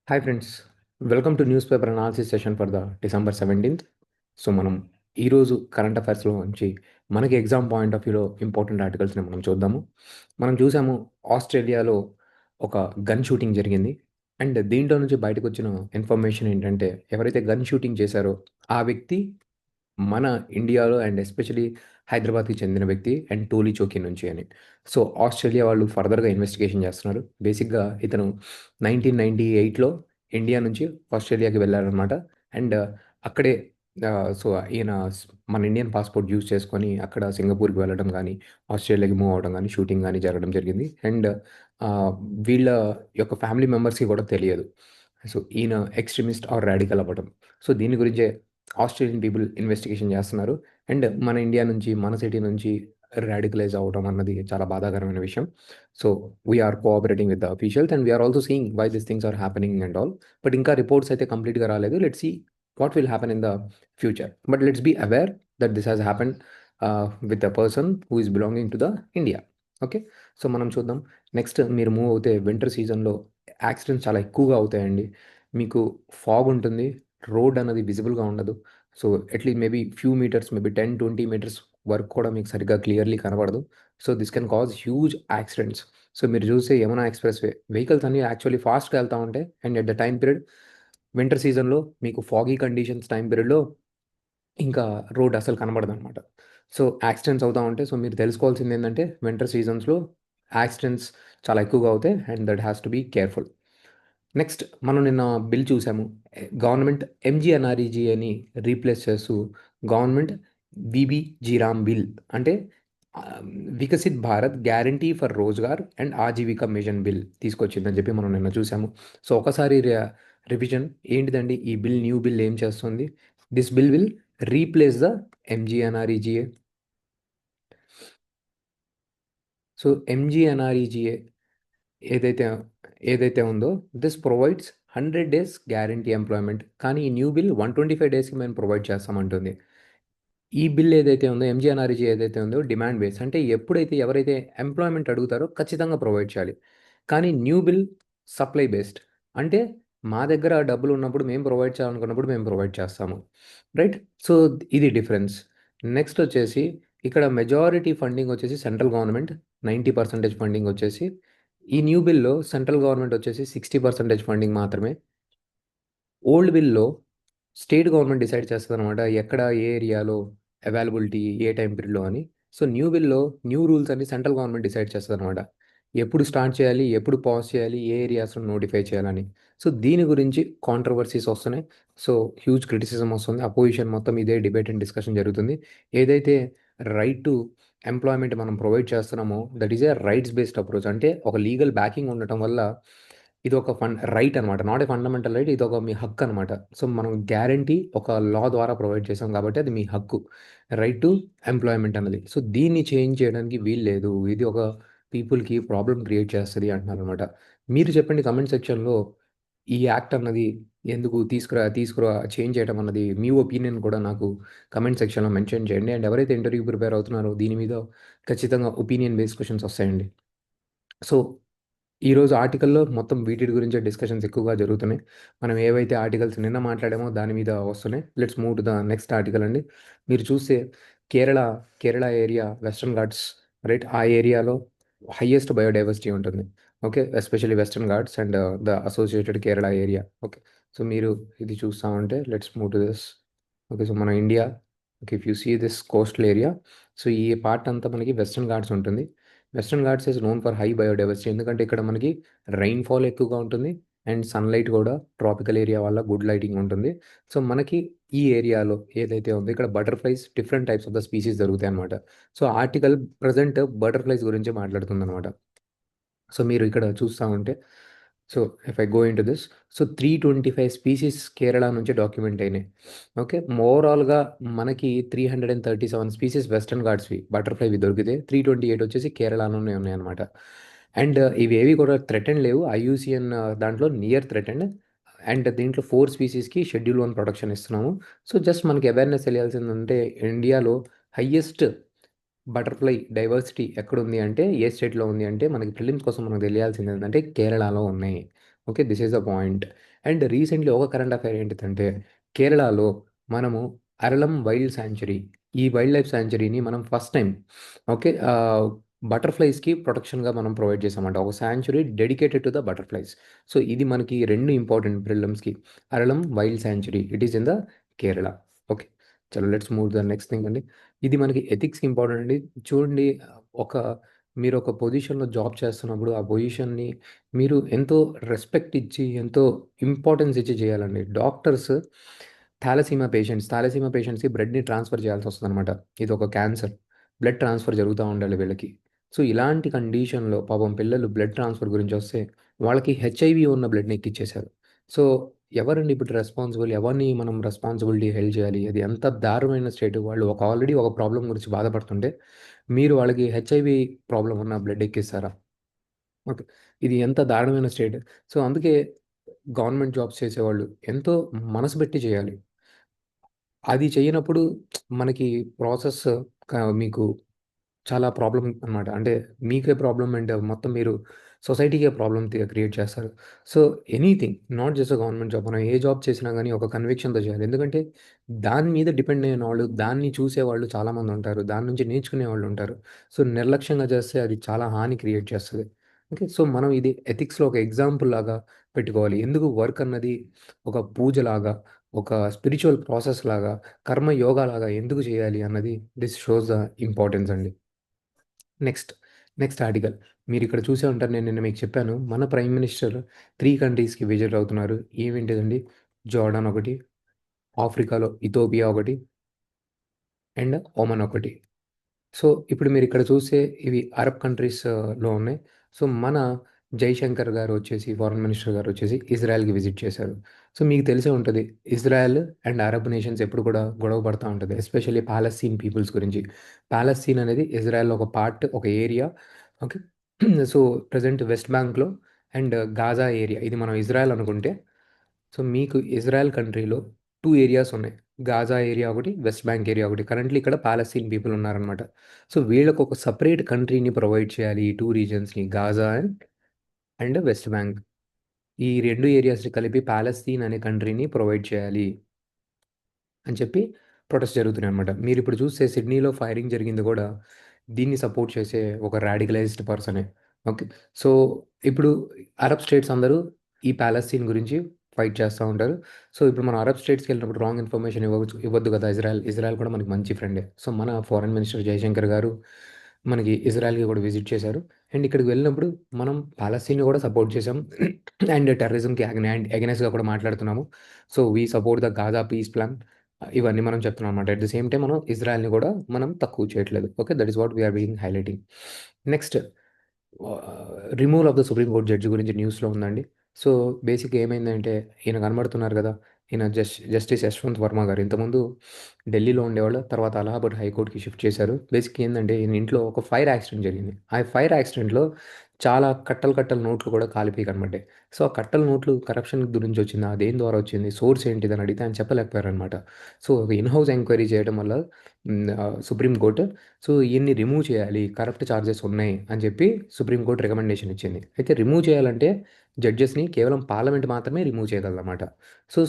Hi friends. Welcome to news paper analysis session for the December 17th. So, మనం ఈరోజు current అఫైర్స్‌లో నుంచి మనకి exam point of వ్యూలో important ఆర్టికల్స్‌ని మనం చూద్దాము. మనం చూసాము ఆస్ట్రేలియాలో ఒక గన్ షూటింగ్ జరిగింది. అండ్ దీంట్లో నుంచి బయటకొచ్చిన ఇన్ఫర్మేషన్ ఏంటంటే, ఎవరైతే గన్ షూటింగ్ చేశారో ఆ వ్యక్తి మన ఇండియాలో అండ్ ఎస్పెషల్లీ హైదరాబాద్‌కి చెందిన వ్యక్తి అండ్ టోలీ చౌకీ నుంచి అని. సో, ఆస్ట్రేలియా వాళ్ళు ఫర్దర్‌గా ఇన్వెస్టిగేషన్ చేస్తున్నారు. బేసిక్‌గా ఇతను 1998లో ఇండియా నుంచి ఆస్ట్రేలియాకి వెళ్లారనమాట. అండ్ అక్కడే సో, ఈయన మన ఇండియన్ పాస్‌పోర్ట్ యూజ్ చేసుకొని అక్కడ సింగపూర్‌కి వెళ్ళడం గానీ, ఆస్ట్రేలియాకి మూవ్ అవ్వడం గానీ, షూటింగ్ గానీ జరగడం జరిగింది. అండ్ ఆహ్, వీళ్ళ యొక్క ఫ్యామిలీ మెంబర్స్‌కి కూడా తెలియదు. సో, ఈయన ఎక్స్‌ట్రీమిస్ట్ ఆర్ రాడికల్ అవ్వడం. సో, దీని గురించే ఆస్ట్రేలియన్ పీపుల్ ఇన్వెస్టిగేషన్ చేస్తున్నారు. అండ్ మన ఇండియా నుంచి, మన సిటీ నుంచి రాడికలైజ్ అవ్వడం అన్నది చాలా బాధాకరమైన విషయం. So, we are cooperating with the officials and we are also seeing why these things are happening and all. But ఇంకా రిపోర్ట్స్ అయితే కంప్లీట్‌గా రాలేదు. Let's see what will happen in the future. But let's be aware that this has happened with the person who is belonging to the India. Okay. So, మనం చూద్దాం. Next మీరు move అవుతే winter సీజన్‌లో accidents చాలా ఎక్కువగా అవుతాయండి. మీకు fog ఉంటుంది. రోడ్ అన్నది విజిబుల్‌గా ఉండదు. So, at least maybe few meters maybe 10, 20 meters వరకు కూడా మీకు సరిగ్గా క్లియర్‌లీ కనపడదు. So, this can cause huge accidents. So, మీరు చూస్తే యమునా ఎక్స్‌ప్రెస్ వే వెహికల్స్ అన్నీ యాక్చువల్లీ ఫాస్ట్‌గా ఎళ్తా ఉంటాయి. And at the time period winter సీజన్‌లో మీకు ఫాగీ కండిషన్స్ టైమ్ పీరియడ్‌లో ఇంకా రోడ్ అసలు కనబడదనమాట. సో, యాక్సిడెంట్స్ అవుతా ఉంటాయి. సో, మీరు తెలుసుకోవాల్సిందేంటంటే వింటర్ సీజన్స్‌లో యాక్సిడెంట్స్ చాలా ఎక్కువగా అవుతాయి. And that has to be careful. Next మనం నిన్న బిల్ చూసాము. గవర్నమెంట్ ఎంజీఎన్ఆర్‌ఈజీ అని రీప్లేస్ చేస్తూ గవర్నమెంట్ వీబీజీ రామ్ బిల్ అంటే ah, Viksit Bharat guarantee for Rozgar and Ajeevika mission bill తీసుకొచ్చిందని చెప్పి మనం నిన్న చూసాము. సో, ఒకసారి రివిజన్ ఏంటిదండి ఈ బిల్, న్యూ బిల్ ఏం చేస్తుంది? This bill will replace the MGNREGA. So, MGNREGA ఏదైతే ఏదైతే ఉందో this provides 100 days guarantee employment. కానీ ఈ న్యూ బిల్ 125 డేస్‌కి మేము ప్రొవైడ్ చేస్తామంటుంది. ఈ బిల్ ఏదైతే ఉందో ఎంజీఎన్ఆర్‌ఈజీ ఏదైతే ఉందో డిమాండ్ బేస్. అంటే ఎప్పుడైతే ఎవరైతే ఎంప్లాయ్‌మెంట్ అడుగుతారో ఖచ్చితంగా ప్రొవైడ్ చేయాలి. కానీ న్యూ బిల్ సప్లై బేస్డ్. అంటే మా దగ్గర డబ్బులున్నప్పుడు మేము ప్రొవైడ్ చేయాలనుకున్నప్పుడు మేము ప్రొవైడ్ చేస్తాము. రైట్? సో, ఇది డిఫరెన్స్. నెక్స్ట్ వచ్చేసి ఇక్కడ మెజారిటీ ఫండింగ్ వచ్చేసి సెంట్రల్ గవర్నమెంట్ 90% ఫండింగ్ వచ్చేసి ఈ న్యూ బిల్‌లో సెంట్రల్ గవర్నమెంట్ వచ్చేసి 60% ఫండింగ్ మాత్రమే. ఓల్డ్ బిల్‌లో స్టేట్ గవర్నమెంట్ డిసైడ్ చేస్తదనమాట. ఎక్కడ ఏ ఏరియాలో అవైలబిలిటీ ఏ టైమ్ పీరియడ్‌లో అని. సో, న్యూ బిల్‌లో న్యూ రూల్స్ అన్ని సెంట్రల్ గవర్నమెంట్ డిసైడ్ చేస్తదనమాట. ఎప్పుడు స్టార్ట్ చేయాలి? ఎప్పుడు పాజ్ చేయాలి? ఏ ఏరియాస్‌లో నోటిఫై చేయాలని. సో, దీని గురించి కాంట్రోవర్సీస్ వస్తున్నాయి. సో, హ్యూజ్ క్రిటిసిజం వస్తుంది. అపోజిషన్ మొత్తం ఇదే డిబేట్ అండ్ డిస్కషన్ జరుగుతుంది. ఏదైతే రైట్ టు ఎంప్లాయ్‌మెంట్ మనం ప్రొవైడ్ చేస్తున్నామో that is a rights based approach. అంటే ఒక లీగల్ బ్యాకింగ్ ఉండటం వల్ల ఇదొక రైట్ అనమాట. Not a fundamental right. ఇదొక మీ హక్కనమాట. సో, మనం గ్యారంటీ ఒక లా ద్వారా ప్రొవైడ్ చేసాం కాబట్టి అది మీ హక్కు. రైట్ టు ఎంప్లాయ్‌మెంట్ అన్నది. సో, దీన్ని చేంజ్ చేయడానికి వీల్లేదు. ఇది ఒక పీపుల్‌కి ప్రాబ్లమ్ క్రియేట్ చేస్తది అంటున్నారనమాట. మీరు చెప్పండి కామెంట్ సెక్షన్‌లో ఈ యాక్ట్ అన్నది ఎందుకు చేంజ్ చేయడం అన్నది మీ ఒపీనియన్ కూడా నాకు కామెంట్ సెక్షన్‌లో మెన్షన్ చేయండి. అండ్ ఎవరైతే ఇంటర్వ్యూకి ప్రిపేర్ అవుతున్నారో దీని మీద ఖచ్చితంగా ఒపీనియన్ బేస్డ్ క్వెషన్స్ వస్తాయండి. సో, ఈరోజు ఆర్టికల్‌లో మొత్తం వీటిలి గురించే డిస్కషన్స్ ఎక్కువగా జరుగుతున్నాయి. మనం ఏవైతే ఆర్టికల్స్ నిన్న మాట్లాడామో దాని మీద వస్తున్నాయి. Let's move to the next article అండి. మీరు చూస్తే Kerala, Kerala area Western Ghats right? ఆ ఏరియాలో హైయెస్ట్ బయోడైవర్సిటీ ఉంటుంది. Okay. Especially Western Ghats and the associated Kerala area. Okay. So, మీరు ఇది చూస్తా ఉంటే let's move to this. Okay. So, మన India okay. If you see this coastal area so, ఈ పార్ట్ అంతా మనకి వెస్టర్న్ ఘాట్స్ ఉంటుంది. Western Ghats is known for high biodiversity. ఎందుకంటే ఇక్కడ మనకి రెయిన్‌ఫాల్ ఎక్కువగా ఉంటుంది. అండ్ సన్‌లైట్ కూడా ట్రాపికల్ ఏరియా వల్ల గుడ్ లైటింగ్ ఉంటుంది. సో, మనకి ఈ ఏరియాలో ఏదైతే ఉందో ఇక్కడ butterflies different types of the species దొరుకుతాయన్నమాట. సో, ఆర్టికల్ ప్రెజెంట్ బటర్‌ఫ్లైస్ గురించే మాట్లాడుతుందన్నమాట. సో, మీరు ఇక్కడ చూస్తా ఉంటే so, if I go into this so, 325 species Kerala నుంచి డాక్యుమెంట్ అయినాయి. ఓకే. ఓవరాల్‌గా మనకి 337 స్పీసీస్ వెస్టర్న్ ఘాట్స్‌వి బటర్‌ఫ్లైవి దొరికితే 328 వచ్చేసి కేరళలోనే ఉన్నాయన్నమాట. అండ్ ఇవేవి కూడా థ్రెటెన్డ్ లేవు. ఐయూసీఎన్ దాంట్లో నియర్ థ్రెటెన్డ్. అండ్ దీంట్లో 4 స్పీసీస్‌కి షెడ్యూల్ 1 ప్రొటెక్షన్ ఇస్తున్నాము. సో, జస్ట్ మనకి అవేర్‌నెస్ తెలియాల్సిందంటే ఇండియాలో హైయెస్ట్ బటర్‌ఫ్లై డైవర్సిటీ ఎక్కడుంది అంటే, ఏ స్టేట్‌లో ఉంది అంటే, మనకి ప్రిలిమ్స్ కోసం మనకు తెలియాల్సిందేంటంటే కేరళలో ఉన్నాయి. Okay. This is the point. And recently ఒక కరెంట్ అఫైర్ ఏంటిదంటే, కేరళలో మనము అరళం వైల్డ్ సాంక్చురీ, ఈ వైల్డ్ లైఫ్ సాంక్చురీని మనం ఫస్ట్ టైమ్ ఓకే. బటర్‌ఫ్లైస్‌కి ప్రొటెక్షన్‌గా మనం ప్రొవైడ్ చేసామంట. ఒక sanctuary dedicated to the butterflies. So, ఇది మనకి 2 ఇంపార్టెంట్ ప్రిలిమ్స్‌కి. Aralam wild sanctuary. It is in the Kerala. Okay. చలో let's move to the next thing అండి. ఇది మనకి ఎథిక్స్‌కి ఇంపార్టెంట్ అండి. చూడండి, ఒక మీరొక పొజిషన్‌లో జాబ్ చేస్తున్నప్పుడు ఆ పొజిషన్‌ని మీరు ఎంతో రెస్పెక్ట్ ఇచ్చి, ఎంతో ఇంపార్టెన్స్ ఇచ్చి చేయాలండి. డాక్టర్స్ థాలసీమియా పేషెంట్స్‌కి బ్లడ్‌ని ట్రాన్స్‌ఫర్ చేయాల్సొస్తదనమాట. ఇదొక క్యాన్సర్. బ్లడ్ ట్రాన్స్‌ఫర్ జరుగుతా ఉండాలి వీళ్ళకి. సో, ఇలాంటి కండిషన్‌లో పాపం పిల్లలు బ్లడ్ ట్రాన్స్‌ఫర్ గురించొస్తే, వాళ్ళకి హెచ్ఐవీ ఉన్న బ్లడ్‌ని ఎక్కిచ్చేశారు. సో, ఎవరండి ఇప్పుడు రెస్పాన్సిబుల్? ఎవరిని మనం రెస్పాన్సిబిలిటీ హెల్డ్ చేయాలి? అది ఎంత దారుణమైన స్టేట్. వాళ్ళు ఆల్రెడీ ఒక ప్రాబ్లమ్ గురించి బాధపడుతుంటే, మీరు వాళ్ళకి హెచ్ఐవీ ప్రాబ్లమ్ ఉన్న బ్లడ్ ఎక్కిస్తారా? ఓకే. ఇది ఎంత దారుణమైన స్టేట్. సో, అందుకే గవర్నమెంట్ జాబ్స్ చేసేవాళ్ళు ఎంతో మనసు పెట్టి చేయాలి. అది చెయ్యనప్పుడు మనకి ప్రాసెస్ మీకు చాలా ప్రాబ్లమ్ అనమాట. అంటే మీకే ప్రాబ్లమ్ అండ్ మొత్తం మీరు సొసైటీకే ప్రాబ్లమ్ క్రియేట్ చేస్తారు. So, anything not just government job. మనం ఏ జాబ్ చేసినా గానీ ఒక కన్విక్షన్‌తో చేయాలి. ఎందుకంటే దాని మీద డిపెండ్ అయిన వాళ్ళు, దాన్ని చూసేవాళ్ళు చాలామందుంటారు. దాని నుంచి నేర్చుకునేవాళ్ళుంటారు. సో, నిర్లక్ష్యంగా చేస్తే అది చాలా హాని క్రియేట్ చేస్తది. ఓకే. సో, మనం ఇది ఎథిక్స్‌లో ఒక ఎగ్జాంపుల్ లాగా పెట్టుకోవాలి. ఎందుకు వర్క్ అన్నది ఒక పూజలాగా, ఒక స్పిరిచ్యువల్ ప్రాసెస్ లాగా, కర్మ యోగా లాగా ఎందుకు చేయాలి అన్నది దిస్ షోస్ ద ఇంపార్టెన్స్ అండి. Next, next article. మీరిక్కడ చూసే ఉంటారు, నేను నిన్న మీకు చెప్పాను. మన ప్రైమ్ మినిస్టర్ 3 కంట్రీస్‌కి విజిట్ అవుతున్నారు. ఏమేంటిదండి? జోర్డాన్ ఒకటి, ఆఫ్రికాలో ఇథియోపియా ఒకటి అండ్ ఒమన్ ఒకటి. సో, ఇప్పుడు మీరిక్కడ చూస్తే ఇవి అరబ్ కంట్రీస్‌లో ఉన్నాయి. సో, మన జైశంకర్ గారు వచ్చేసి, ఫారెన్ మినిస్టర్ గారు వచ్చేసి ఇజ్రాయెల్‌కి విజిట్ చేశారు. సో, మీకు తెలిసే ఉంటది. ఇజ్రాయెల్ అండ్ అరబ్ నేషన్స్ ఎప్పుడు కూడా గొడవ పడతా ఉంటది. ఎస్పెషల్లీ పాలస్తీన్ పీపుల్స్ గురించి. పాలస్తీన్ అనేది ఇజ్రాయెల్‌లో ఒక పార్ట్, ఒక area. Okay. So, present west బ్యాంక్‌లో అండ్ గాజా ఏరియా, ఇది మనం ఇజ్రాయెల్ అనుకుంటే, సో, మీకు ఇజ్రాయెల్ కంట్రీలో 2 ఏరియాస్ ఉన్నాయి. గాజా ఏరియా ఒకటి, వెస్ట్ బ్యాంక్ ఏరియా ఒకటి. కరెంట్‌లీ ఇక్కడ పాలస్తీన్ పీపుల్ ఉన్నారనమాట. సో, వీళ్ళకొక సెపరేట్ కంట్రీని ప్రొవైడ్ చేయాలి. ఈ 2 రీజియన్స్‌ని, గాజా అండ్ వెస్ట్ బ్యాంక్. ఈ 2 ఏరియాస్‌ని కలిపి పాలస్తీన్ అనే కంట్రీని ప్రొవైడ్ చేయాలి అని చెప్పి ప్రొటెస్ట్ జరుగుతున్నాయనమాట. మీరిప్పుడు చూస్తే సిడ్నీలో ఫైరింగ్ జరిగింది గూడా దీన్ని సపోర్ట్ చేసే ఒక రాడికలైజ్డ్ పర్సనే. ఓకే. సో, ఇప్పుడు అరబ్ స్టేట్స్ అందరూ ఈ పాలస్తీన్ గురించి ఫైట్ చేస్తా ఉంటారు. సో, ఇప్పుడు మనం అరబ్ స్టేట్స్‌కెళ్ళినప్పుడు రాంగ్ ఇన్ఫర్మేషన్ ఇవ్వద్దు కదా! ఇజ్రాయెల్ కూడా మనకి మంచి ఫ్రెండే. సో, మన ఫారెన్ మినిస్టర్ జయశంకర్ గారు మనకి ఇజ్రాయెల్‌కి కూడా విజిట్ చేశారు. అండ్ ఇక్కడికి వెళ్ళినప్పుడు మనం పాలస్తీన్‌ని కూడా సపోర్ట్ చేసాం. అండ్ టెర్రరిజంకి అగైనెస్ట్‌గా కూడా మాట్లాడుతున్నాము. So, we support the Gaza peace plan. ఇవన్నీ మనం చెప్తున్నాం అనమాట. అట్ ది సేమ్ టైమ్ మనం ఇజ్రాయెల్‌ని కూడా మనం తక్కువ చేయట్లేదు. Okay. That is what we are being highlighting. Next, removal of the supreme court judge గురించి న్యూస్‌లో ఉందండి. సో, బేసిక్‌గా ఏమైందంటే, ఈయన కనబడుతున్నారు గదా! ఈయన జస్టిస్ యశ్వంత్ వర్మ గారు. ఇంతకుముందు ఢిల్లీలో ఉండేవాళ్ళు. తర్వాత అలహాబాద్ హైకోర్ట్‌కి షిఫ్ట్ చేశారు. బేసిక్‌గా ఏందంటే, ఈయన ఇంట్లో ఒక ఫైర్ యాక్సిడెంట్ జరిగింది. ఆ ఫైర్ యాక్సిడెంట్‌లో చాలా కట్టలు నోట్లు కూడా కాలిపోయి కనబడ్డాయి. సో, ఆ కట్టల నోట్లు కరప్షన్ గురించి వచ్చిందా? దేని ద్వారా వచ్చింది? సోర్స్ ఏంటిదని అడిగితే ఆయన చెప్పలేకపోయారనమాట. సో, ఒక ఇన్ హౌస్ ఎంక్వైరీ చేయడం వల్ల సుప్రీం కోర్ట్, సో, ఈయన్ని రిమూవ్ చేయాలి. కరప్ట్ చార్జెస్ ఉన్నాయి అని చెప్పి సుప్రీం కోర్ట్ రికమెండేషన్ ఇచ్చింది. అయితే రిమూవ్ చేయాలంటే జడ్జెస్‌ని కేవలం పార్లమెంట్ మాత్రమే రిమూవ్ చేయగలదన్నమాట. సో,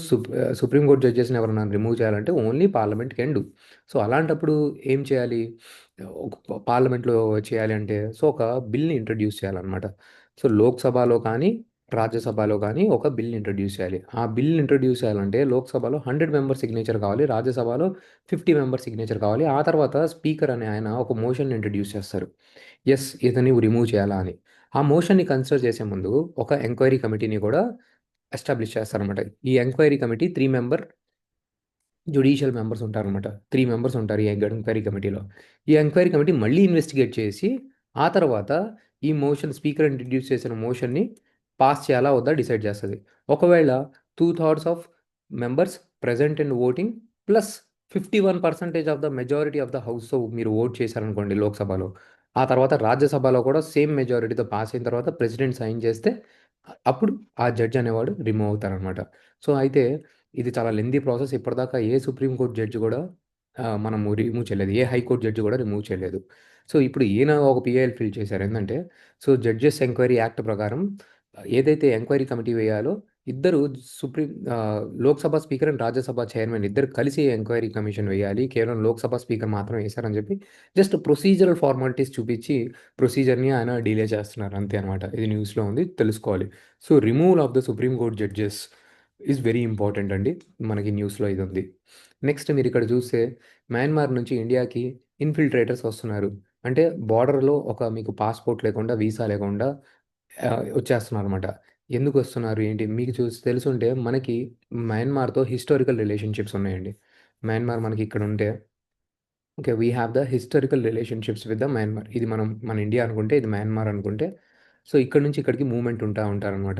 సుప్రీం కోర్ట్ జడ్జెస్‌ని ఎవరైనా రిమూవ్ చేయాలంటే only parliament can do. So, అలాంటప్పుడు ఏం చేయాలి? ఒక పార్లమెంట్‌లో చేయాలి అంటే, సో, ఒక బిల్‌ని ఇంట్రొడ్యూస్ చేయాలన్నమాట. సో, లోక్‌సభలో కానీ, రాజ్యసభలో కానీ ఒక బిల్‌ని ఇంట్రొడ్యూస్ చేయాలి. ఆ బిల్‌ని ఇంట్రొడ్యూస్ చేయాలంటే లోక్‌సభలో 100 మెంబర్ సిగ్నేచర్ కావాలి. రాజ్యసభలో 50 మెంబర్ సిగ్నేచర్ కావాలి. ఆ తర్వాత స్పీకర్ అనే ఆయన ఒక మోషన్‌ని ఇంట్రొడ్యూస్ చేస్తారు. యెస్, ఇతన్ని రిమూవ్ చేయాలా అని. ఆ మోషన్‌ని కన్సిడర్ చేసే ముందు ఒక ఎంక్వైరీ కమిటీని కూడా ఎస్టాబ్లిష్ చేస్తారనమాట. ఈ enquiry committee 3 member judicial members ఉంటారనమాట. 3 మెంబర్స్ ఉంటారు ఈ ఎంక్వైరీ కమిటీలో. ఈ ఎంక్వైరీ కమిటీ మళ్ళీ ఇన్వెస్టిగేట్ చేసి, ఆ తర్వాత ఈ స్పీకర్ ఇంట్రొడ్యూస్ చేసిన మోషన్‌ని పాస్ చేయాలా? వద్దా? డిసైడ్ చేస్తది. ఒకవేళ 2/3 of members present and voting plus 51% of the majority of the హౌస్‌తో మీరు ఓట్ చేశారనుకోండి లోక్‌సభలో. ఆ తర్వాత రాజ్యసభలో కూడా సేమ్ మెజారిటీతో పాస్ అయిన తర్వాత ప్రెసిడెంట్ సైన్ చేస్తే అప్పుడు ఆ జడ్జ్ అనేవాడు రిమూవ్ అవుతారనమాట. సో, అయితే ఇది చాలా లెంథీ ప్రాసెస్. ఇప్పటిదాకా ఏ సుప్రీం కోర్ట్ జడ్జ్ కూడా మనము రిమూవ్ చేయలేదు. ఏ హైకోర్ట్ జడ్జ్ కూడా రిమూవ్ చేయలేదు. సో, ఇప్పుడు ఈయన ఒక పీఐఎల్ ఫిల్ చేశారు. ఏందంటే, సో, జడ్జెస్ ఎంక్వైరీ యాక్ట్ ప్రకారం ఏదైతే ఎంక్వైరీ కమిటీ వేయాలో ఇద్దరు Lok Sabha speaker and Rajya Sabha chairman ఇద్దరు కలిసి ఎంక్వైరీ కమిషన్ వేయాలి. కేవలం లోక్‌సభ స్పీకర్ మాత్రమే వేశారని చెప్పి జస్ట్ ప్రొసీజరల్ ఫార్మాలిటీస్ చూపించి ప్రొసీజర్‌ని ఆయన డిలే చేస్తున్నారు అంతే అనమాట. ఇది న్యూస్‌లో ఉంది తెలుసుకోవాలి. So, removal of the supreme court judges is very important అండి. మనకి న్యూస్‌లో ఇదుంది. నెక్స్ట్ మీరిక్కడ చూస్తే మయన్మార్ నుంచి ఇండియాకి ఇన్‌ఫిల్ట్రేటర్స్ వస్తున్నారు. అంటే బోర్డర్‌లో మీకు పాస్‌పోర్ట్ లేకుండా, వీసా లేకుండా వచ్చేస్తున్నారనమాట. ఎందుకొస్తున్నారు ఏంటి? మీకు తెలిసుంటే మనకి మయన్మార్‌తో హిస్టారికల్ రిలేషన్‌షిప్స్ ఉన్నాయండి. మయన్మార్ మనకి ఇక్కడుంటే okay. We have the historical relationships with the Myanmar. ఇది మన ఇండియా అనుకుంటే, ఇది మయన్మార్ అనుకుంటే, సో, ఇక్కడి నుంచి ఇక్కడికి మూవ్‌మెంట్ ఉంటారనమాట.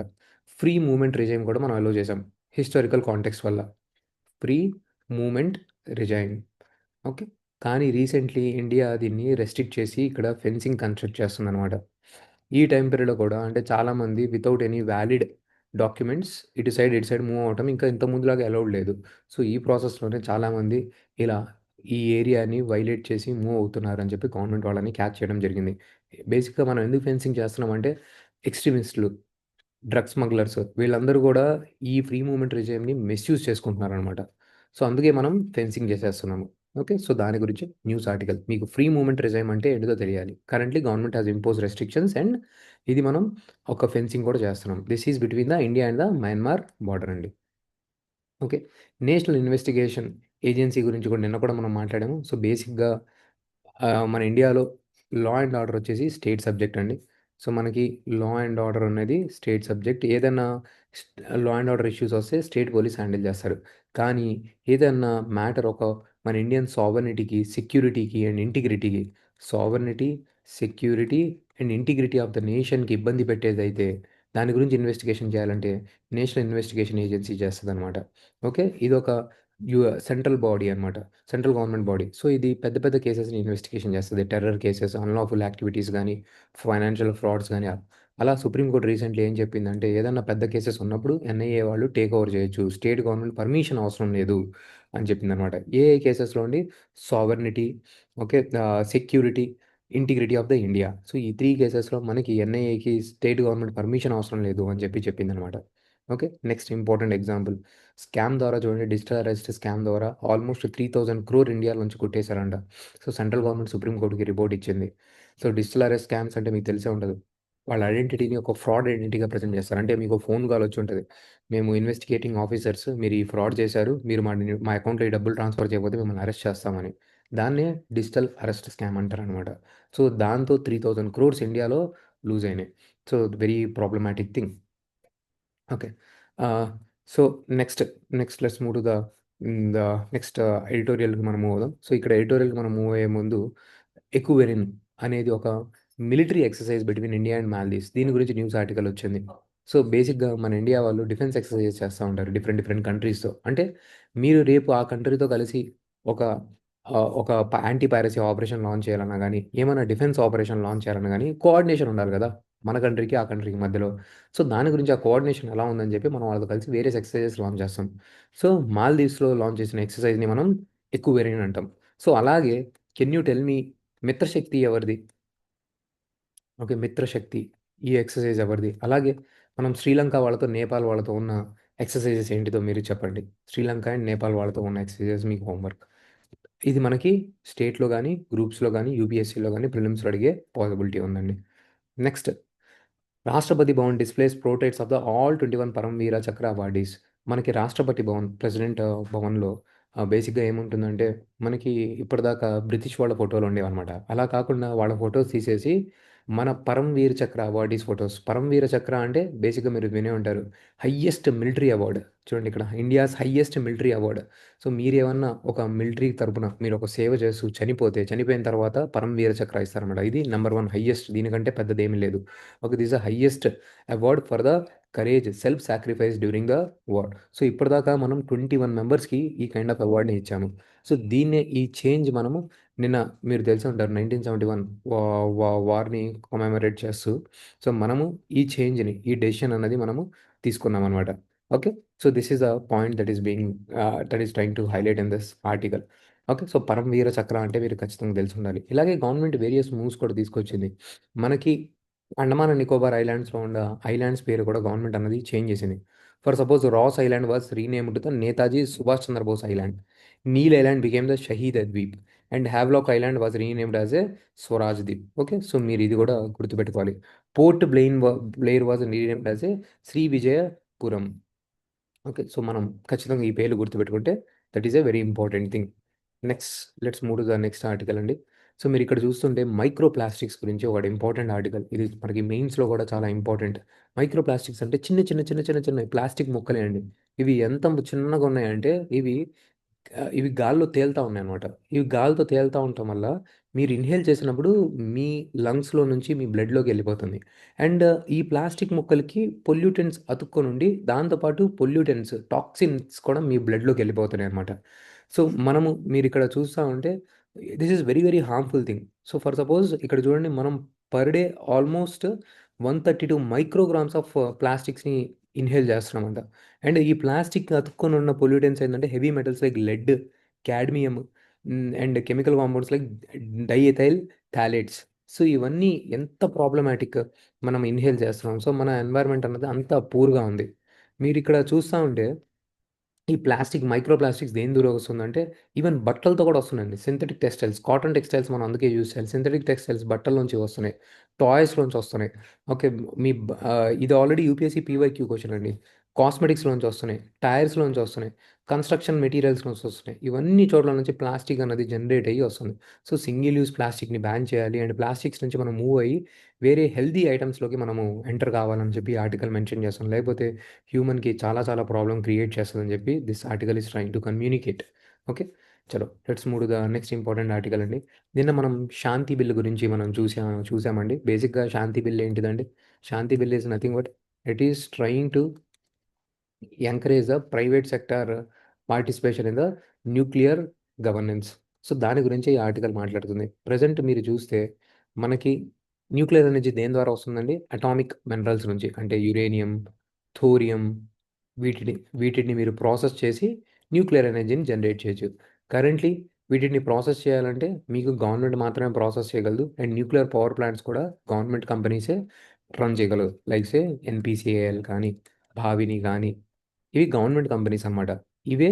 ఫ్రీ మూవ్‌మెంట్ రిజైమ్ కూడా మనం అలో చేసాం. హిస్టారికల్ కాంటెక్స్ట్ వల్ల. Free movement regime. ఓకే. కానీ రీసెంట్‌లీ ఇండియా దీన్ని రెస్ట్రిక్ట్ చేసి ఇక్కడ ఫెన్సింగ్ కన్‌స్ట్రక్ట్ చేస్తుందనమాట. ఈ టైమ్ పీరియడ్‌లో కూడా అంటే చాలామంది వితౌట్ ఎనీ వాలిడ్ డాక్యుమెంట్స్ ఇటు సైడ్ మూవ్ అవ్వటం ఇంకా ఇంతకు ముందులాగా అలౌడ్ లేదు. సో, ఈ ప్రాసెస్‌లోనే చాలామంది ఇలా ఈ ఏరియాని వైలేట్ చేసి మూవ్ అవుతున్నారని చెప్పి గవర్నమెంట్ వాళ్ళని క్యాచ్ చేయడం జరిగింది. బేసిక్‌గా మనం ఎందుకు ఫెన్సింగ్ చేస్తున్నామంటే ఎక్స్‌ట్రీమిస్ట్‌లు, డ్రగ్ స్మగ్లర్స్ వీళ్ళందరూ గూడా ఈ ఫ్రీ మూవ్‌మెంట్ రిజైమ్‌ని మిస్‌యూజ్ చేసుకుంటున్నారనమాట. సో, అందుకే మనం ఫెన్సింగ్ చేసేస్తున్నాము. ఓకే. సో, దాని గురించి న్యూస్ ఆర్టికల్. మీకు ఫ్రీ మూవ్‌మెంట్ రిజైమ్ అంటే ఏంటిదో తెలియాలి. Currently government has imposed restrictions and ఇది మనం ఒక ఫెన్సింగ్ కూడా చేస్తున్నాం. This is between the India and the Myanmar border అండి. ఓకే. నేషనల్ ఇన్వెస్టిగేషన్ ఏజెన్సీ గురించి కూడా నిన్న కూడా మనం మాట్లాడాము. సో, బేసిక్‌గా మన ఇండియాలో లా అండ్ ఆర్డర్ వచ్చేసి స్టేట్ సబ్జెక్ట్ అండి. సో, మనకి లా అండ్ ఆర్డర్ అనేది స్టేట్ సబ్జెక్ట్. ఏదన్నా స్ట్ లా అండ్ ఆర్డర్ ఇష్యూస్ వస్తే స్టేట్ పోలీస్ హ్యాండిల్ చేస్తారు. కానీ ఏదన్నా మ్యాటర్ మన ఇండియన్ సావరెనిటీకి, సెక్యూరిటీకి అండ్ ఇంటిగ్రిటీకి sovereignty, security and integrity of the నేషన్‌కి ఇబ్బంది పెట్టేదైతే దాని గురించి ఇన్వెస్టిగేషన్ చేయాలంటే నేషనల్ ఇన్వెస్టిగేషన్ ఏజెన్సీ చేస్తదనమాట. ఓకే. ఇదొక సెంట్రల్ బాడీ అనమాట. Central government body. సో, ఇది పెద్ద పెద్ద కేసెస్‌ని ఇన్వెస్టిగేషన్ చేస్తది. టెర్రర్ కేసెస్, అన్‌లాఫుల్ యాక్టివిటీస్ గానీ, ఫైనాన్షియల్ ఫ్రాడ్స్ గానీ అలా సుప్రీం కోర్ట్ రీసెంట్‌లీ ఏం చెప్పిందంటే ఏదన్నా పెద్ద కేసెస్ ఉన్నప్పుడు ఎన్ఐఏ వాళ్ళు టేక్ ఓవర్ చేయొచ్చు. స్టేట్ గవర్నమెంట్ పర్మిషన్ అవసరం లేదు అని చెప్పిందనమాట. ఏ ఏ కేసెస్‌లో అండి? Sovereignty, okay. Security, integrity of the India. So, ఈ 3 కేసెస్‌లో మనకి ఎన్ఐఏకి స్టేట్ గవర్నమెంట్ పర్మిషన్ అవసరం లేదు అని చెప్పిందనమాట. Okay. Next important example scam ద్వారా చూడండి డిజిటల్ అరెస్ట్ స్కామ్ ద్వారా ఆల్మోస్ట్ 3000 క్రోర్ ఇండియా నుంచి కొట్టేశారంట. సో, సెంట్రల్ గవర్నమెంట్ సుప్రీం కోర్ట్‌కి రిపోర్ట్ ఇచ్చింది. సో, డిజిటల్ అరెస్ట్ స్కామ్స్ అంటే మీకు తెలిసే ఉంటది. వాళ్ళ ఐడెంటిటీని ఒక ఫ్రాడ్ ఐడెంటిటీగా ప్రెజెంట్ చేస్తారు. అంటే మీకు ఫోన్ కాల్ వచ్చి ఉంటది. మేము ఇన్వెస్టిగేటింగ్ ఆఫీసర్స్ మీరు ఈ ఫ్రాడ్ చేశారు. మీరు మా అకౌంట్‌లో ఈ డబ్బులు ట్రాన్స్‌ఫర్ చేయకపోతే మిమ్మల్ని అరెస్ట్ చేస్తామని. దాన్నే డిజిటల్ అరెస్ట్ స్కామ్ అంటారనమాట. సో, దాంతో 3000 క్రోర్స్ ఇండియాలో లూజ్ అయినాయి. So, very problematic thing. Okay. Ah, so, next, next let's move to the next ఎడిటోరియల్‌కి మనం మూవ్ అవుదాం. సో, ఇక్కడ ఎడిటోరియల్‌కి మనం మూవ్ అయ్యే ముందు ఎక్యువెరిన్ అనేది ఒక military exercise between India and Maldives. దీని గురించి న్యూస్ ఆర్టికల్ వచ్చింది. సో, బేసిక్‌గా మన ఇండియా వాళ్ళు డిఫెన్స్ ఎక్సర్‌సైజెస్ చేస్తా ఉంటారు డిఫరెంట్ డిఫరెంట్ కంట్రీస్‌తో. అంటే మీరు రేపు ఆ కంట్రీతో కలిసి ఒక ఒక యాంటీ పైరసీ ఆపరేషన్ లాంచ్ చేయాలన్నా గాని, ఏమైనా డిఫెన్స్ ఆపరేషన్ లాంచ్ చేయాలన్నా గాని కోఆర్డినేషన్ ఉండాలి గదా! మన కంట్రీకి, ఆ కంట్రీకి మధ్యలో. సో, దాని గురించి ఆ కోఆర్డినేషన్ ఎలా ఉందని చెప్పి మనం వాళ్ళతో కలిసి వేరియస్ ఎక్సర్‌సైజెస్ లాంచ్ చేస్తాం. సో, మాల్దీవ్స్‌లో లాంచ్ చేసిన ఎక్సర్‌సైజ్‌ని మనం ఎక్యువెరిన్ అంటాం. సో, అలాగే can you tell me Mitra Shakti ఎవరిది? ఓకే. మిత్రశక్తి ఈ ఎక్సర్‌సైజ్ ఎవరిది? అలాగే మనం శ్రీలంక వాళ్ళతో, నేపాల్ వాళ్ళతో ఉన్న ఎక్సర్‌సైజెస్ ఏంటిదో మీరు చెప్పండి. శ్రీలంక అండ్ నేపాల్ వాళ్ళతో ఉన్న ఎక్సర్‌సైజెస్ మీకు హోంవర్క్. ఇది మనకి స్టేట్‌లో గాని, గ్రూప్స్‌లో గాని, యూపీఎస్సీలో గాని ప్రిలిమ్స్‌లో అడిగే పాసిబిలిటీ ఉందండి. Next Rashtrapati Bhavan displays portraits of the all 21 Param Vir Chakra awardees. మనకి రాష్ట్రపతి భవన్, ప్రెసిడెంట్ భవన్‌లో బేసిక్‌గా ఏముంటుందంటే, మనకి ఇప్పటిదాకా బ్రిటిష్ వాళ్ళ ఫోటోలు ఉండేవన్నమాట. అలా కాకుండా వాళ్ళ ఫోటోస్ తీసేసి, మన పరమవీర చక్ర అవార్డీస్ ఫోటోస్. పరమవీర చక్ర అంటే బేసిక్‌గా మీరు వినే ఉంటారు. Highest military award. చూడండి ఇక్కడ India's highest military award. So, మీరేమన్నా ఒక మిలిటరీ తరపున మీరొక సేవ చేస్తూ చనిపోతే, చనిపోయిన తర్వాత పరమవీర చక్ర ఇస్తారన్నమాట. ఇది నంబర్ 1 హైయెస్ట్ దీనికంటే పెద్దదేమీ లేదు. Okay. This the highest award for the courage, self sacrifice during the war. So, ఇప్పటిదాకా మనం 21 మెంబర్స్‌కి ఈ కైండ్ ఆఫ్ అవార్డ్‌ని ఇచ్చాము. సో, ఈ చేంజ్ మనము నిన్న మీరు తెలిసే ఉంటారు 1971 వా వా వార్‌ని కమెమోరేట్ చేస్తూ సో, మనము ఈ చేంజ్‌ని, ఈ డెసిషన్ అన్నది మనము తీసుకున్నామనమాట. Okay. So, this is the point that is trying to highlight in this article. Okay. So, Paramvir Chakra అంటే మీరు ఖచ్చితంగా తెలిసుండాలి. ఇలాగే గవర్నమెంట్ వేరియస్ మూవ్స్ కూడా తీసుకొచ్చింది. మనకి అండమాన్ అండ్ నికోబార్ ఐలాండ్స్‌లో ఉన్న ఐలాండ్స్ పేరు కూడా గవర్నమెంట్ అన్నది చేంజ్ చేసింది. For suppose Ross island was renamed the Netaji Subhash Chandra Bose island. Neil island became the Shaheed Dweep. And Havelock island was renamed as a Swaraj Dweep. Okay. So, మీరు ఇది కూడా గుర్తుపెట్టుకోవాలి. Port Blair was renamed as a Shri Vijayapuram. Okay. So, మనం ఖచ్చితంగా ఈ పేర్లు గుర్తుపెట్టుకుంటే that is a very important thing. Next let's move to the next article అండి. సో, మీరిక్కడ చూస్తుంటే మైక్రో ప్లాస్టిక్స్ గురించి ఒకటి ఇంపార్టెంట్ ఆర్టికల్. ఇది మనకి మెయిన్స్‌లో కూడా చాలా ఇంపార్టెంట్. మైక్రో ప్లాస్టిక్స్ అంటే చిన్న ప్లాస్టిక్ ముక్కలే అండి. ఇవి ఎంత చిన్నగా ఉన్నాయంటే ఇవి గాల్లో తేలుతా ఉన్నాయన్నమాట. ఇవి గాలితో తేలుతా ఉండటం వల్ల మీరు ఇన్‌హేల్ చేసినప్పుడు మీ లంగ్స్‌లో నుంచి మీ బ్లడ్‌లోకి ఎళ్ళిపోతుంది. అండ్ ఈ ప్లాస్టిక్ ముక్కలకి పొల్యూటెంట్స్ అతుక్కొనుండి దాంతో పాటు టాక్సిన్స్ కూడా మీ బ్లడ్‌లోకి ఎళ్ళిపోతున్నాయన్నమాట. సో, మీరిక్కడ చూస్తా ఉంటే this is very very harmful thing. So, for suppose ఇక్కడ చూడండి, మనం per day almost 132 micrograms of ప్లాస్టిక్స్‌ని ఇన్‌హేల్ చేస్తున్నామంట. అండ్ ఈ ప్లాస్టిక్ అతుక్కొని ఉన్న పొల్యూటెంట్స్ ఏంటంటే heavy metals like lead, cadmium, and chemical compounds like diethyl phthalates. So, ఇవన్నీ ఎంత ప్రాబ్లమాటిక్ మనం ఇన్‌హేల్ చేస్తున్నాం. సో, మన ఎన్వైర్న్‌మెంట్ అన్నది అంత పూర్‌గా ఉంది. మీరిక్కడ చూస్తా ఉంటే ఈ మైక్రో ప్లాస్టిక్స్ దేని ద్వారా వస్తుందంటే, ఈవెన్ బట్టలతో కూడా వస్తున్నాయండి. సింథటిక్ టెక్స్టైల్స్, కాటన్ టెక్స్టైల్స్ మనం అందుకే యూజ్ చేయాలి. సింథటిక్ టెక్స్టైల్స్ బట్టల నుంచి వస్తున్నాయి. టాయ్స్‌లోంచి వస్తున్నాయి. ఓకే. ఇది ఆల్రెడీ యూపీఎస్సీ పీవైక్యూ క్వెషన్ అండి. కాస్మెటిక్స్‌లోంచి వస్తున్నాయి. టైర్స్‌లోంచి వస్తున్నాయి. కన్‌స్ట్రక్షన్ మెటీరియల్స్ నుంచి వస్తున్నాయి. ఇవన్నీ చోట్ల నుంచి ప్లాస్టిక్ అన్నది జనరేట్ అయ్యి వస్తుంది. సో, సింగిల్ యూజ్ ప్లాస్టిక్‌ని బ్యాన్ చేయాలి. అండ్ ప్లాస్టిక్స్ నుంచి మనం మూవ్ అయ్యి వేరే హెల్తీ ఐటెమ్స్‌లోకి మనము ఎంటర్ కావాలని చెప్పి ఈ ఆర్టికల్ మెన్షన్ చేస్తుంది. లేకపోతే హ్యూమన్‌కి చాలా చాలా ప్రాబ్లమ్ క్రియేట్ చేస్తదని చెప్పి this article is trying to communicate. Okay. చలో let's move to the next important article అండి. నిన్న మనం శాంతి బిల్ గురించి మనం చూసామండి. బేసిక్‌గా శాంతి బిల్ ఏంటిదండి? Shanti bill is nothing but it is trying to encourage the private sector participation in the nuclear governance. So, దాని గురించే ఈ ఆర్టికల్ మాట్లాడుతుంది. ప్రెజెంట్ మీరు చూస్తే మనకి న్యూక్లియర్ ఎనర్జీ దేని ద్వారా వస్తుందండి? అటామిక్ మినరల్స్ నుంచి. అంటే యురేనియం, థోరియం, వీటిని వీటిని మీరు ప్రాసెస్ చేసి న్యూక్లియర్ ఎనర్జీని జనరేట్ చేయొచ్చు. కరెంట్‌లీ వీటిని ప్రాసెస్ చేయాలంటే మీకు గవర్నమెంట్ మాత్రమే ప్రాసెస్ చేయగలదు. అండ్ న్యూక్లియర్ పవర్ ప్లాంట్స్ కూడా గవర్నమెంట్ కంపెనీసే రన్ చేయగలవు. లైక్ సే ఎన్‌పీసీఏఎల్ కానీ, భావిని గానీ, ఇవి గవర్నమెంట్ కంపెనీస్ అనమాట. ఇవే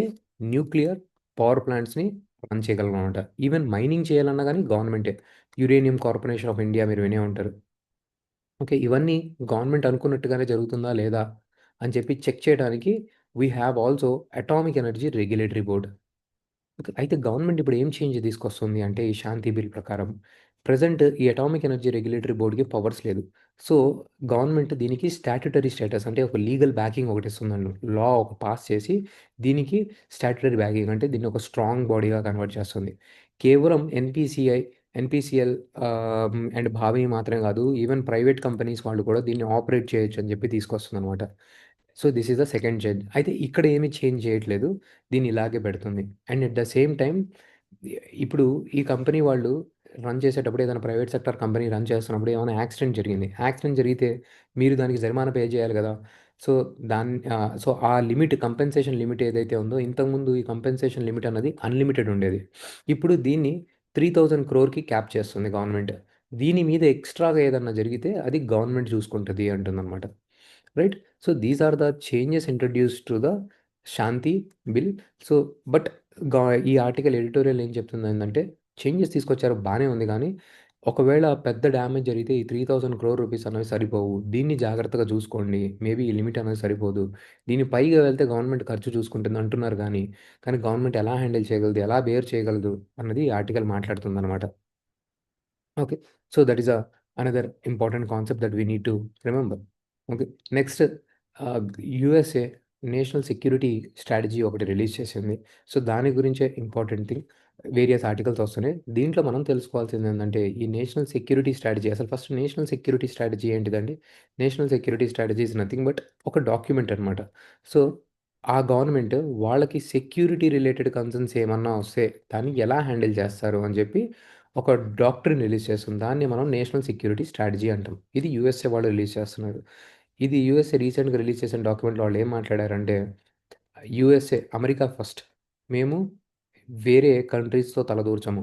న్యూక్లియర్ పవర్ ప్లాంట్స్‌ని రన్ చేయగలవనమాట. ఈవెన్ మైనింగ్ చేయాలన్నా గానీ గవర్నమెంటే. యురేనియం కార్పొరేషన్ ఆఫ్ ఇండియా మీరు వినే ఉంటారు. ఓకే. ఇవన్నీ గవర్నమెంట్ అనుకున్నట్టుగానే జరుగుతుందా? లేదా? అని చెప్పి చెక్ చేయడానికి we have also atomic energy regulatory board. Okay. అయితే గవర్నమెంట్ ఇప్పుడు ఏం చేంజ్ తీసుకొస్తుంది అంటే ఈ శాంతి బిల్ ప్రకారం ప్రెజెంట్ ఈ అటామిక్ ఎనర్జీ రెగ్యులేటరీ బోర్డ్‌కి పవర్స్ లేదు. సో, గవర్నమెంట్ దీనికి స్టాట్యుటరీ స్టేటస్ అంటే ఒక లీగల్ బ్యాకింగ్ ఒకటిస్తుందండి. లా ఒక పాస్ చేసి దీనికి స్టాట్యుటరీ బ్యాకింగ్ అంటే దీన్ని ఒక స్ట్రాంగ్ బాడీగా కన్వర్ట్ చేస్తుంది. కేవలం ఎన్‌పీసీఎల్ అండ్ భావి మాత్రమే కాదు, ఈవెన్ ప్రైవేట్ కంపెనీస్ వాళ్ళు కూడా దీన్ని ఆపరేట్ చేయొచ్చు అని చెప్పి తీసుకొస్తుందనమాట. So, this is the second change. అయితే ఇక్కడ ఏమి చేంజ్ చేయట్లేదు. దీన్ని ఇలాగే పెడుతుంది. And at the same time ఇప్పుడు ఈ కంపెనీ వాళ్ళు రన్ చేసేటప్పుడు ఏదైనా ప్రైవేట్ సెక్టార్ కంపెనీ రన్ చేస్తున్నప్పుడు ఏమైనా యాక్సిడెంట్ జరిగింది. యాక్సిడెంట్ జరిగితే మీరు దానికి జరిమానా పే చేయాలి గదా! సో, సో, ఆ కంపెన్సేషన్ లిమిట్ ఏదైతే ఉందో ఇంతకుముందు ఈ కంపెన్సేషన్ లిమిట్ అన్నది అన్‌లిమిటెడ్ ఉండేది. ఇప్పుడు దీన్ని 3000 క్రోర్‌కి క్యాప్ చేస్తుంది గవర్నమెంట్. దీని మీద ఎక్స్‌ట్రాగా ఏదన్నా జరిగితే అది గవర్నమెంట్ చూసుకుంటది అంటుందన్నమాట. Right. So, these are the changes introduced to the Shanti bill. So, but గా ఈ ఆర్టికల్ ఎడిటోరియల్ ఏం చెప్తుందేంటంటే, చేంజెస్ తీసుకొచ్చారు బానే ఉంది గానీ, ఒకవేళ పెద్ద డ్యామేజ్ జరిగితే ఈ 3000 క్రోర్ రూపీస్ అనేవి సరిపోవు. దీన్ని జాగ్రత్తగా చూసుకోండి. మేబీ ఈ లిమిట్ అనేది సరిపోదు. దీని పైగా వెళ్తే గవర్నమెంట్ ఖర్చు చూసుకుంటుంది అంటున్నారు కానీ గవర్నమెంట్ ఎలా హ్యాండిల్ చేయగలదు? ఎలా బేర్ చేయగలదు? అన్నది ఈ ఆర్టికల్ మాట్లాడుతుందనమాట. Okay. So, that is another important concept that we need to remember. Okay. Next USA national security strategy ఒకటి రిలీజ్ చేసింది. సో, దాని గురించే ఇంపార్టెంట్ థింగ్. వేరియస్ ఆర్టికల్స్ వస్తున్నాయి. దీంట్లో మనం తెలుసుకోవాల్సిందేంటంటే, ఈ నేషనల్ సెక్యూరిటీ స్ట్రాటజీ అసలు ఫస్ట్ నేషనల్ సెక్యూరిటీ స్ట్రాటజీ ఏంటిదండి? National security strategy is nothing but ఒక డాక్యుమెంట్ అనమాట. సో, ఆ గవర్నమెంట్ వాళ్ళకి సెక్యూరిటీ రిలేటెడ్ కన్సర్న్స్ ఏమన్నా వస్తే దాన్ని ఎలా హ్యాండిల్ చేస్తారు అని చెప్పి ఒక డాక్ట్రిన్ రిలీజ్ చేస్తుంది. దాన్ని మనం నేషనల్ సెక్యూరిటీ స్ట్రాటజీ అంటాం. ఇది యూఎస్ఏ వాళ్ళు రిలీజ్ చేస్తున్నారు. ఇది యూఎస్ఏ రీసెంట్‌గా రిలీజ్ చేసిన డాక్యుమెంట్‌లో వాళ్ళు ఏం మాట్లాడారంటే, అమెరికా ఫస్ట్. మేము వేరే కంట్రీస్‌తో తలదూర్చము.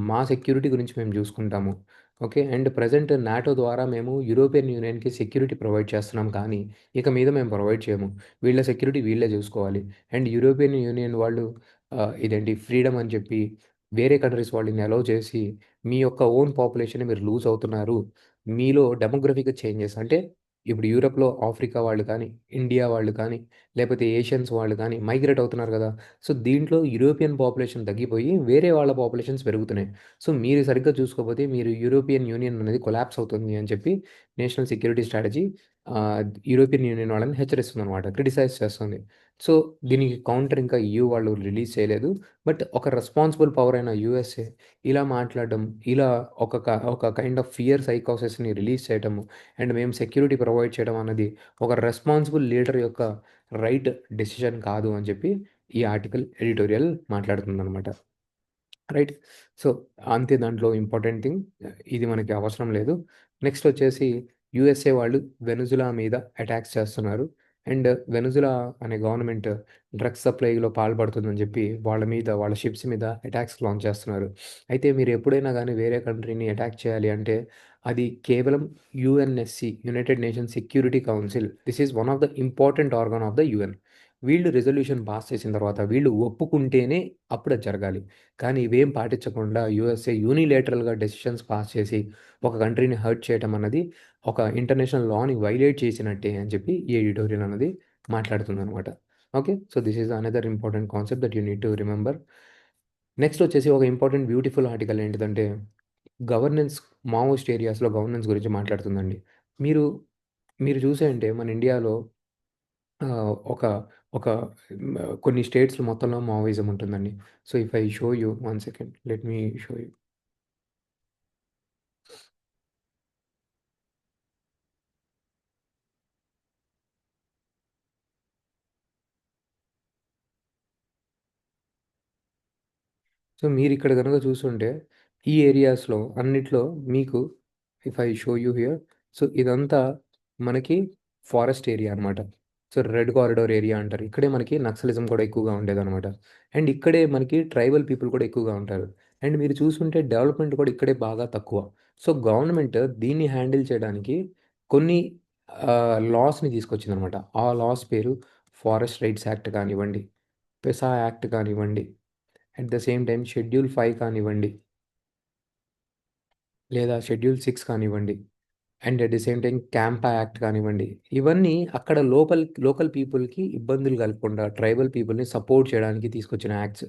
మా సెక్యూరిటీ గురించి మేము జూసుకుంటాము. ఓకే. అండ్ ప్రెజెంట్ నాటో ద్వారా మేము యూరోపియన్ యూనియన్‌కి సెక్యూరిటీ ప్రొవైడ్ చేస్తున్నాం కానీ, ఇక మీద మేము ప్రొవైడ్ చేయము. వీళ్ళ సెక్యూరిటీ వీళ్ళే జూసుకోవాలి. అండ్ యూరోపియన్ యూనియన్ వాళ్ళు ఇదేంటి ఫ్రీడమ్ అని చెప్పి వేరే కంట్రీస్ వాళ్ళని అలౌ చేసి, మీ యొక్క ఓన్ పాపులేషన్‌ని మీరు లూజ్ అవుతున్నారు. మీలో డెమోగ్రఫిక్ చేంజెస్ అంటే ఇప్పుడు యూరప్‌లో ఆఫ్రికా వాళ్ళు కానీ, ఇండియా వాళ్ళు కానీ, లేపోతే ఏషియన్స్ వాళ్ళు కానీ మైగ్రేట్ అవుతున్నారు గదా! సో, దీంట్లో యూరోపియన్ పాపులేషన్ తగ్గిపోయి వేరే వాళ్ళ పాపులేషన్స్ పెరుగుతున్నాయి. సో, మీరు సరిగ్గా చూసుకోకపోతే మీరు యూరోపియన్ యూనియన్ అనేది కొలాప్స్ అవుతుంది అని చెప్పి national security strategy European union వాళ్ళని హెచ్చరిస్తుందనమాట. క్రిటిసైజ్ చేస్తుంది. సో, దీనికి కౌంటర్ ఇంకా ఈయూ వాళ్ళు రిలీజ్ చేయలేదు. బట్ ఒక రెస్పాన్సిబుల్ పవర్ అయిన యూఎస్ఏ ఇలా మాట్లాడడం, ఇలా ఒక కైండ్ ఆఫ్ ఫియర్ సైకోసిస్‌ని రిలీజ్ చేయడము అండ్ మేము సెక్యూరిటీ ప్రొవైడ్ చేయడం అన్నది ఒక రెస్పాన్సిబుల్ లీడర్ యొక్క రైట్ డెసిషన్ కాదు అని చెప్పి ఈ ఆర్టికల్ ఎడిటోరియల్ మాట్లాడుతుందనమాట. రైట్. సో, అంతే దాంట్లో ఇంపార్టెంట్ థింగ్ ఇది మనకి అవసరం లేదు. నెక్స్ట్ వచ్చేసి యూఎస్ఏ వాళ్ళు వెనిజులా మీద అటాక్స్ చేస్తున్నారు. అండ్ వెనిజులా అనే గవర్నమెంట్ డ్రగ్స్ సప్లైలో పాల్పడుతుందని చెప్పి వాళ్ళ మీద వాళ్ళ షిప్స్ మీద అటాక్స్ లాంచ్ చేస్తున్నారు. అయితే మీరు ఎప్పుడైనా గానీ వేరే కంట్రీని అటాక్ చేయాలి అంటే అది కేవలం UNSC united nations security council. This is one of the important organ of the UN. వీళ్ళు రిజల్యూషన్ పాస్ చేసిన తర్వాత వీళ్ళు ఒప్పుకుంటేనే అప్పుడది జరగాలి. కానీ ఇవేం పాటించకుండా యూఎస్ఏ యూనిలేటరల్‌గా డెసిషన్స్ పాస్ చేసి, ఒక కంట్రీని హర్ట్ చేయటం అన్నది ఒక ఇంటర్నేషనల్ లాని వైలేట్ చేసినట్టే అని చెప్పి ఈ ఎడిటోరియల్ అన్నది మాట్లాడుతుందనమాట. Okay. So, this is another important concept that you need to remember. Next వచ్చేసి ఒక ఇంపార్టెంట్ బ్యూటిఫుల్ ఆర్టికల్ ఏంటిదంటే, గవర్నెన్స్ మావోయిస్ట్ ఏరియాస్‌లో గవర్నెన్స్ గురించి మాట్లాడుతుందండి. మీరు మీరు చూసే ఉంటే మన ఇండియాలో ఒక ఒక కొన్ని స్టేట్స్‌లో మొత్తంలో మావోయిజం ఉంటుందండి. So, if I show you one second let me show you. So, మీరిక్కడ గనుక చూసుంటే, ఈ ఏరియాస్‌లో అన్నిట్లో మీకు if I show you here so, ఇదంతా మనకి ఫారెస్ట్ ఏరియా అనమాట. సో, రెడ్ కారిడార్ ఏరియా అంటారు. ఇక్కడే మనకి నక్సలిజం కూడా ఎక్కువగా ఉండేదనమాట. అండ్ ఇక్కడే మనకి ట్రైబల్ పీపుల్ కూడా ఎక్కువగా ఉంటారు. అండ్ మీరు చూసుంటే డెవలప్‌మెంట్ కూడా ఇక్కడే బాగా తక్కువ. సో, గవర్నమెంట్ దీన్ని హ్యాండిల్ చేయడానికి కొన్ని లాస్‌ని తీసుకొచ్చిందనమాట. ఆ లాస్ పేరు ఫారెస్ట్ రైట్స్ యాక్ట్ కానివ్వండి, పెసా యాక్ట్ కానివ్వండి, at the same time schedule 5 కానివ్వండి, లేదా షెడ్యూల్ 6 కానివ్వండి, and at the same time CAMPA act కానివ్వండి. ఇవన్నీ అక్కడ లోకల్ పీపుల్‌కి ఇబ్బందులు కలగకుండా ట్రైబల్ పీపుల్‌ని సపోర్ట్ చేయడానికి తీసుకొచ్చిన యాక్ట్స్.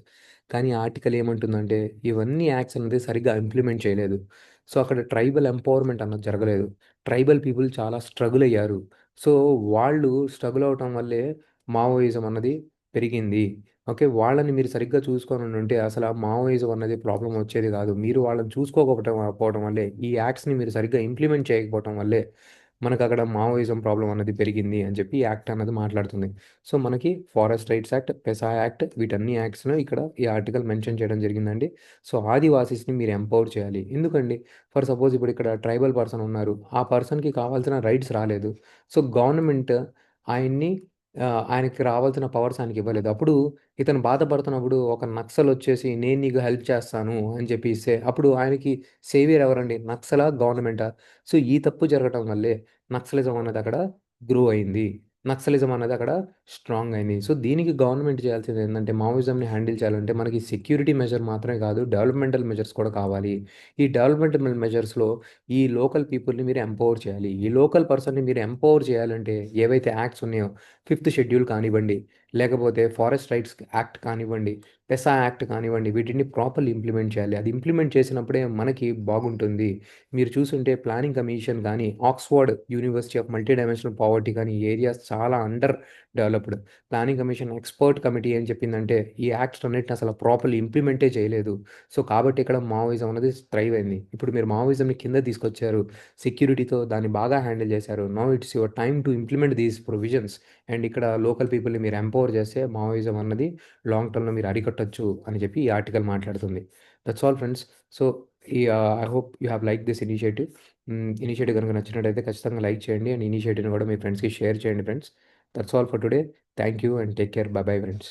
కానీ ఆర్టికల్ ఏమంటుందంటే ఇవన్నీ యాక్ట్స్ అనేది సరిగ్గా ఇంప్లిమెంట్ చేయలేదు. సో, అక్కడ ట్రైబల్ ఎంపవర్‌మెంట్ అన్నది జరగలేదు. ట్రైబల్ పీపుల్ చాలా స్ట్రగుల్ అయ్యారు. సో, వాళ్ళు స్ట్రగుల్ అవ్వటం వల్లే మావోయిజం అన్నది పెరిగింది. ఓకే. వాళ్ళని మీరు సరిగ్గా చూసుకోనుండుంటే అసల మావోయిజం అన్నది ప్రాబ్లమ్ వచ్చేది గాదు. మీరు వాళ్ళని పోవటం వల్లే, ఈ యాక్ట్స్‌ని మీరు సరిగ్గా ఇంప్లిమెంట్ చేయకపోవటం వల్లే, మనకక్కడ మావోయిజం ప్రాబ్లమ్ అన్నది పెరిగింది అని చెప్పి ఈ యాక్ట్ అన్నది మాట్లాడుతుంది. సో, మనకి ఫారెస్ట్ రైట్స్ యాక్ట్, పెసా యాక్ట్ వీటన్ని యాక్ట్స్‌ను ఇక్కడ ఈ ఆర్టికల్ మెన్షన్ చేయడం జరిగిందండి. సో, ఆదివాసీస్‌ని మీరు ఎంపవర్ చేయాలి. ఎందుకండి? ఫర్ సపోజ్ ఇప్పుడు ఇక్కడ ట్రైబల్ పర్సన్ ఉన్నారు. ఆ పర్సన్‌కి కావాల్సిన రైట్స్ రాలేదు. సో, గవర్నమెంట్ ఆయన్ని ఆయనకి రావాల్సిన పవర్స్ ఆయనకివ్వలేదు. అప్పుడు ఇతను బాధపడుతున్నప్పుడు ఒక నక్సలొచ్చేసి నేను నీకు హెల్ప్ చేస్తాను అని చెప్పిస్తే అప్పుడు ఆయనకి సేవియర్ ఎవరండి? నక్సలా? గవర్నమెంటా? సో, ఈ తప్పు జరగటం వల్లే నక్సలిజం అన్నది అక్కడ గ్రో అయింది. నక్సలిజం అన్నది అక్కడ స్ట్రాంగ్ అయింది. సో, దీనికి గవర్నమెంట్ చేయాల్సిందేందంటే మావోయిజంని హ్యాండిల్ చేయాలంటే మనకి సెక్యూరిటీ మెజర్ మాత్రమే కాదు డెవలప్‌మెంటల్ మెజర్స్ కూడా కావాలి. ఈ డెవలప్‌మెంటల్ మెజర్స్‌లో ఈ లోకల్ పీపుల్‌ని మీరు ఎంపవర్ చేయాలి. ఈ లోకల్ పర్సన్‌ని మీరు ఎంపవర్ చేయాలంటే ఏవైతే యాక్ట్స్ ఉన్నాయో ఫిఫ్త్ షెడ్యూల్ కానివ్వండి, లేకపోతే ఫారెస్ట్ రైట్స్ యాక్ట్ కానివ్వండి, పెసా యాక్ట్ కానివ్వండి, వీటిని ప్రాపర్‌లీ ఇంప్లిమెంట్ చేయాలి. అది ఇంప్లిమెంట్ చేసినప్పుడే మనకి బాగుంటుంది. మీరు చూసుంటే ప్లానింగ్ కమిషన్ గాని, Oxford university of multi dimensional poverty గాని, ఈ ఏరియాస్ చాలా under developed. Planning commission expert committee ఏం చెప్పిందంటే, ఈ యాక్ట్స్ అన్నిటిని అసలు ప్రాపర్‌లీ ఇంప్లిమెంటే చేయలేదు. సో, కాబట్టి ఇక్కడ మావోయిజం అనేది థ్రైవ్ అయింది. ఇప్పుడు మీరు మావోయిజంని కిందకి తీసుకొచ్చారు. సెక్యూరిటీతో దాన్ని బాగా హ్యాండిల్ చేశారు. Now it's your time to implement these provisions. And ఇక్కడ లోకల్ పీపుల్‌ని మీరు ఎంపవర్ చేస్తే మావోయిజం అన్నది లాంగ్ టర్మ్‌లో మీరు అరికట్టొచ్చు అని చెప్పి ఈ ఆర్టికల్ మాట్లాడుతుంది. That's all friends. So, I hope you have like this initiative. Initiative గనుక నచ్చినట్టయితే ఖచ్చితంగా లైక్ చేయండి. అండ్ ఇనిషియేటివ్‌ని కూడా మీ ఫ్రెండ్స్‌కి షేర్ చేయండి friends. That's all for today. Thank you and take care. By bye friends.